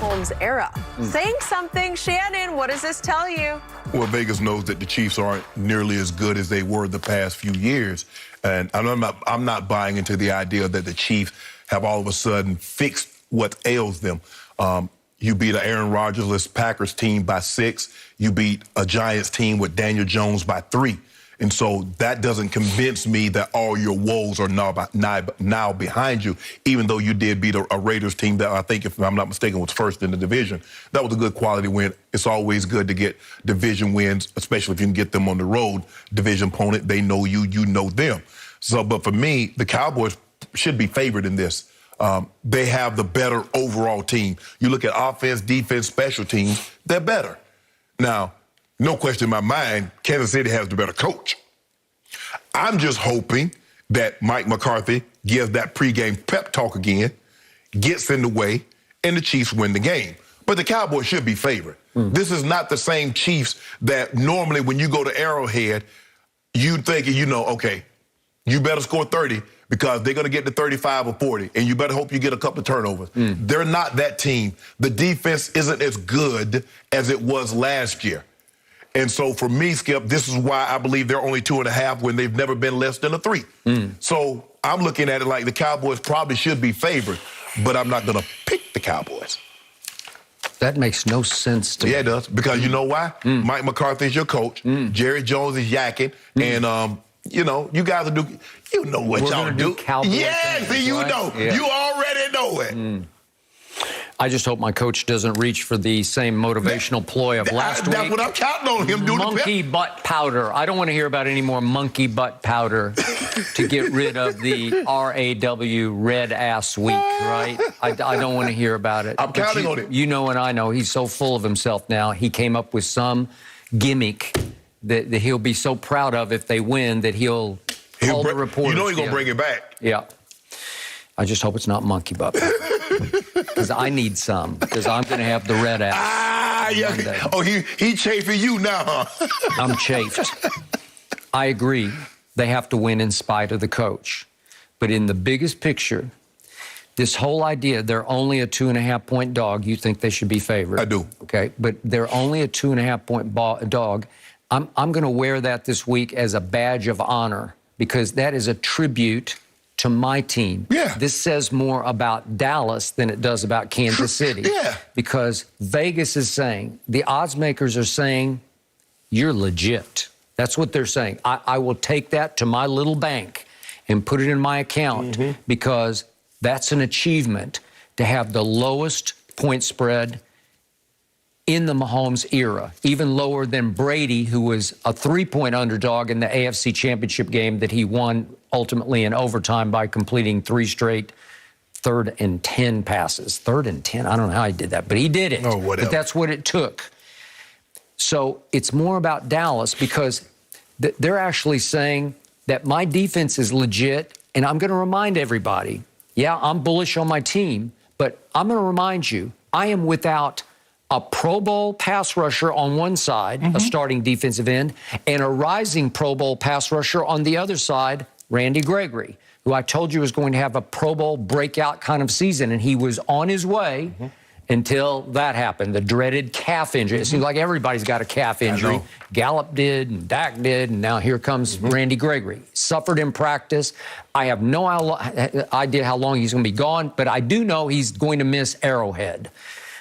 Mahomes era. Saying something, Shannon, what does this tell you? Well, Vegas knows that the Chiefs aren't nearly as good as they were the past few years. And I'm not buying into the idea that the Chiefs have all of a sudden fixed what ails them. You beat an Aaron Rodgers-less Packers team by 6. You beat a Giants team with Daniel Jones by 3. And so that doesn't convince me that all your woes are now behind you, even though you did beat a Raiders team that I think, if I'm not mistaken, was first in the division. That was a good quality win. It's always good to get division wins, especially if you can get them on the road. Division opponent, they know you, you know them. So, but for me, the Cowboys should be favored in this. They have the better overall team. You look at offense, defense, special teams, they're better. Now, no question in my mind, Kansas City has the better coach. I'm just hoping that Mike McCarthy gives that pregame pep talk again, gets in the way, and the Chiefs win the game. But the Cowboys should be favored. This is not the same Chiefs that normally when you go to Arrowhead, you thinking, you know, okay, you better score 30 because they're going to get to 35 or 40, and you better hope you get a couple of turnovers. They're not that team. The defense isn't as good as it was last year. And so for me, Skip, this is why I believe they're only 2.5 when they've never been less than a 3. So I'm looking at it like the Cowboys probably should be favored, but I'm not going to pick the Cowboys. That makes no sense to me. Yeah, it does. Because you know why? Mike McCarthy is your coach. Jerry Jones is yakking. And, you know, you guys will do, you know what y'all do. Yeah, see, you know. Yeah. You already know it. I just hope my coach doesn't reach for the same motivational ploy of last week. That's what I'm counting on him doing. Monkey butt powder. I don't want to hear about any more monkey butt powder to get rid of the RAW red ass week, right? I don't want to hear about it. I'm counting on it. You know and I know he's so full of himself now. He came up with some gimmick that he'll be so proud of if they win that he'll call the reporters. You know he's going to bring it back. Yeah. I just hope it's not monkey butt because I need some because I'm going to have the red ass. Yeah. Oh, he chafing you now, huh? I'm chafed. I agree. They have to win in spite of the coach. But in the biggest picture, this whole idea, they're only a 2.5-point dog. You think they should be favored. I do. Okay. But they're only a 2.5-point dog. I'm going to wear that this week as a badge of honor because that is a tribute to my team. Yeah. This says more about Dallas than it does about Kansas City. Yeah. Because Vegas is saying, the odds makers are saying, you're legit. That's what they're saying. I will take that to my little bank and put it in my account because that's an achievement to have the lowest point spread in the Mahomes era, even lower than Brady, who was a 3-point underdog in the AFC Championship game that he won ultimately in overtime by completing 3 straight 3rd and 10 passes. 3rd and 10, I don't know how he did that, but he did it. Oh, whatever. But that's what it took. So it's more about Dallas because they're actually saying that my defense is legit, and I'm going to remind everybody, yeah, I'm bullish on my team, but I'm going to remind you, I am without a Pro Bowl pass rusher on one side, a starting defensive end, and a rising Pro Bowl pass rusher on the other side, Randy Gregory, who I told you was going to have a Pro Bowl breakout kind of season, and he was on his way until that happened, the dreaded calf injury. It seems like everybody's got a calf injury. Gallup did, and Dak did, and now here comes Randy Gregory. Suffered in practice. I have no idea how long he's going to be gone, but I do know he's going to miss Arrowhead.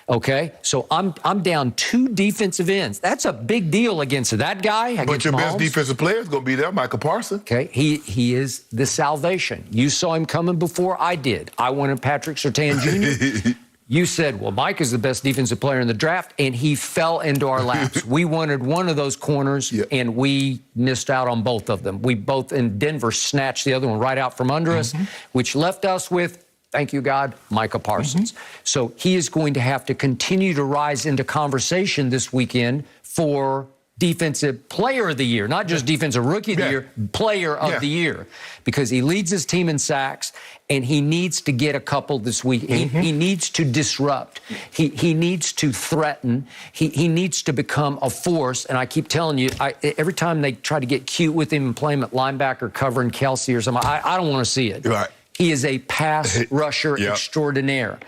Okay, so I'm down 2 defensive ends. That's a big deal against that guy. But your best defensive player is going to be there, Michael Parsons. Okay, he is the salvation. You saw him coming before I did. I wanted Patrick Surtain Jr. You said, well, Mike is the best defensive player in the draft, and he fell into our laps. We wanted one of those corners, and we missed out on both of them. We both in Denver snatched the other one right out from under us, which left us with, thank you, God, Micah Parsons. So he is going to have to continue to rise into conversation this weekend for Defensive Player of the Year, not just Defensive Rookie of the Year, Player of the Year, because he leads his team in sacks, and he needs to get a couple this week. He needs to disrupt. He needs to threaten. He needs to become a force, and I keep telling you, every time they try to get cute with him and play him at linebacker covering Kelsey or something, I don't want to see it. Right. He is a pass rusher Yep. extraordinaire.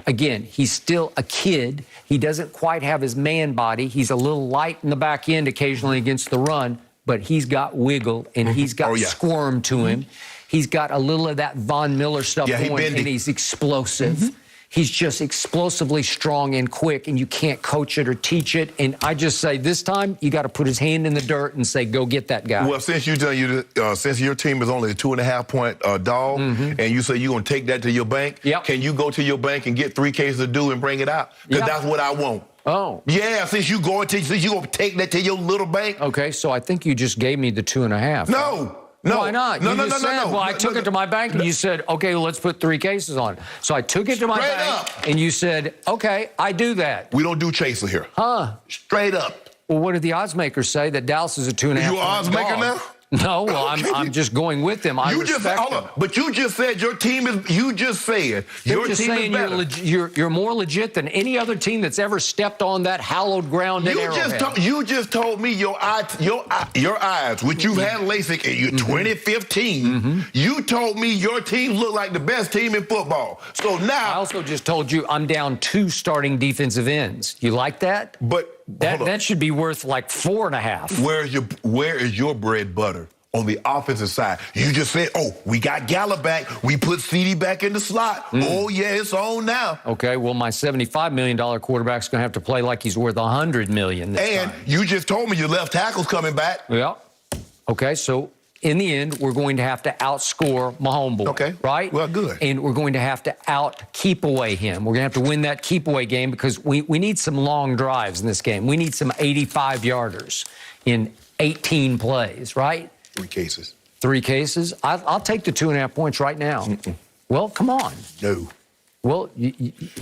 Again, he's still a kid. He doesn't quite have his man body. He's a little light in the back end occasionally against the run, but he's got wiggle and he's got squirm to him. He's got a little of that Von Miller stuff going, and he's explosive. He's just explosively strong and quick, and you can't coach it or teach it. And I just say this time, you got to put his hand in the dirt and say, go get that guy. Well, since since your team is only a 2.5-point dog, and you say you're going to take that to your bank, can you go to your bank and get 3 cases of dew and bring it out? Because that's what I want. Oh. Yeah, since you're going to take that to your little bank. Okay, so I think you just gave me the 2.5. No. No. Why not? No, you no, just no, said, no, well, I took it to my bank, and you said, okay, well, let's put 3 cases on. So I took it to my bank, and you said, okay, I do that. We don't do chaser here. Huh? Straight up. Well, what did the odds makers say that Dallas is a 2.5? You an odds maker now? No, well, I'm just going with them. I respect them. But you just said your team is. You just said your team is better. You're more legit than any other team that's ever stepped on that hallowed ground at Arrowhead. You just told me your eyes, which you've had LASIK in your 2015. You told me your team looked like the best team in football. So now I also just told you I'm down 2 starting defensive ends. You like that? But that should be worth like 4.5. Where is your bread butter on the offensive side? You just said, oh, we got Gallup back. We put CD back in the slot. Oh, yeah, it's on now. Okay, well, my $75 million quarterback's going to have to play like he's worth $100 million this time. You just told me your left tackle's coming back. Yeah. Okay, so in the end, we're going to have to outscore Mahomes. Okay. Right? Well, good. And we're going to have to keep away him. We're going to have to win that keep away game because we need some long drives in this game. We need some 85-yarders in 18 plays, right? 3 cases. 3 cases? I'll take the 2.5 points right now. Well, come on. No. Well,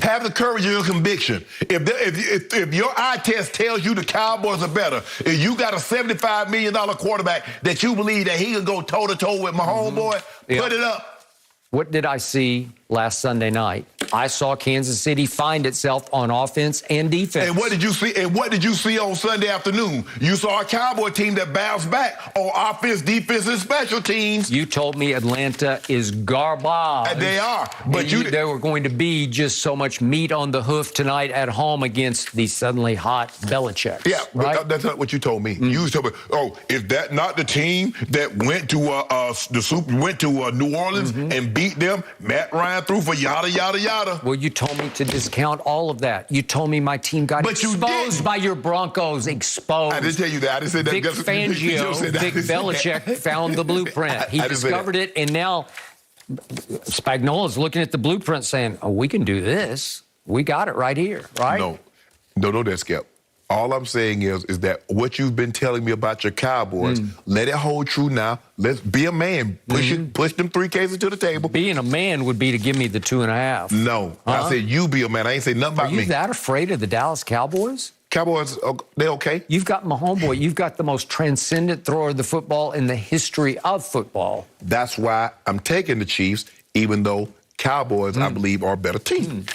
have the courage of your conviction. If your eye test tells you the Cowboys are better, if you got a $75 million quarterback that you believe that he can go toe-to-toe with Mahomes, boy, put it up. What did I see last Sunday night? I saw Kansas City find itself on offense and defense. And what did you see? And what did you see on Sunday afternoon? You saw a Cowboy team that bounced back on offense, defense, and special teams. You told me Atlanta is garbage. And they are. But they were going to be just so much meat on the hoof tonight at home against the suddenly hot Belichick. Yeah, right? But that's not what you told me. You told me, oh, is that not the team that went to New Orleans and beat them? Matt Ryan threw for yada, yada, yada. Well, you told me to discount all of that. You told me my team got exposed by your Broncos. Exposed. I didn't tell you that. I didn't say that. Vic Fangio, Vic Belichick found the blueprint. He discovered it, and now Spagnuolo's looking at the blueprint saying, oh, we can do this. We got it right here, right? No, that's Skip. All I'm saying is that what you've been telling me about your Cowboys, let it hold true now. Let's be a man. Push them 3 cases to the table. Being a man would be to give me the 2.5. No. I said you be a man. I ain't say nothing about me. Are you that afraid of the Dallas Cowboys? Cowboys, they okay. You've got Mahomes. You've got the most transcendent thrower of the football in the history of football. That's why I'm taking the Chiefs, even though Cowboys, I believe, are a better team.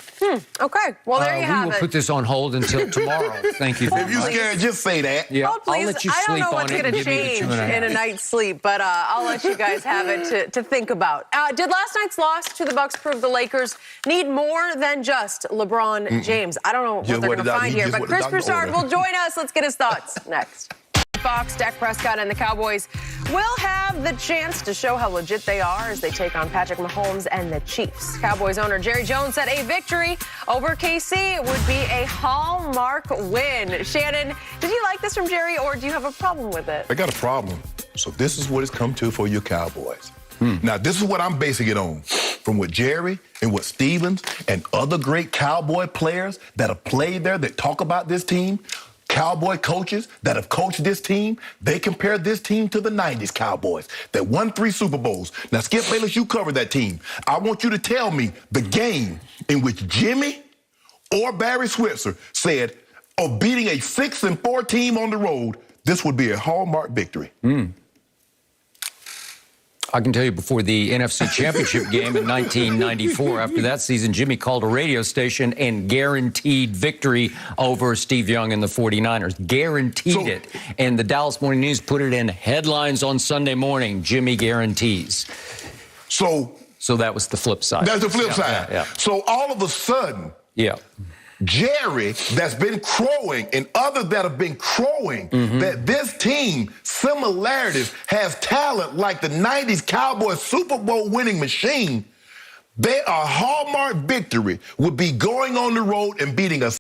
Okay, well, there you have it. We will put this on hold until tomorrow. Thank you. If you're scared, just say that. Yeah, oh, please. I'll let you sleep I don't know on what's it going to change in a night's sleep, but I'll let you guys have it to think about. Did last night's loss to the Bucks prove the Lakers need more than just LeBron James? I don't know what they're going to find here, but Chris Broussard will join us. Let's get his thoughts next. Fox, Dak Prescott, and the Cowboys will have the chance to show how legit they are as they take on Patrick Mahomes and the Chiefs. Cowboys owner Jerry Jones said a victory over KC would be a hallmark win. Shannon, did you like this from Jerry, or do you have a problem with it? I got a problem. So this is what it's come to for your Cowboys. Now, this is what I'm basing it on. From what Jerry and what Stevens and other great Cowboy players that have played there that talk about this team, Cowboy coaches that have coached this team, they compare this team to the 90s Cowboys that won 3 Super Bowls. Now, Skip Bayless, you covered that team. I want you to tell me the game in which Jimmy or Barry Switzer said, of beating a 6-4 team on the road, this would be a hallmark victory. I can tell you before the NFC Championship game in 1994, after that season, Jimmy called a radio station and guaranteed victory over Steve Young and the 49ers. Guaranteed it. And the Dallas Morning News put it in headlines on Sunday morning, Jimmy guarantees. So So that was the flip side. That's the flip side. Yeah. So all of a sudden, Jerry, that's been crowing, and others that have been crowing, that this team, similarities, has talent like the 90s Cowboys Super Bowl winning machine, a hallmark victory would be going on the road and beating a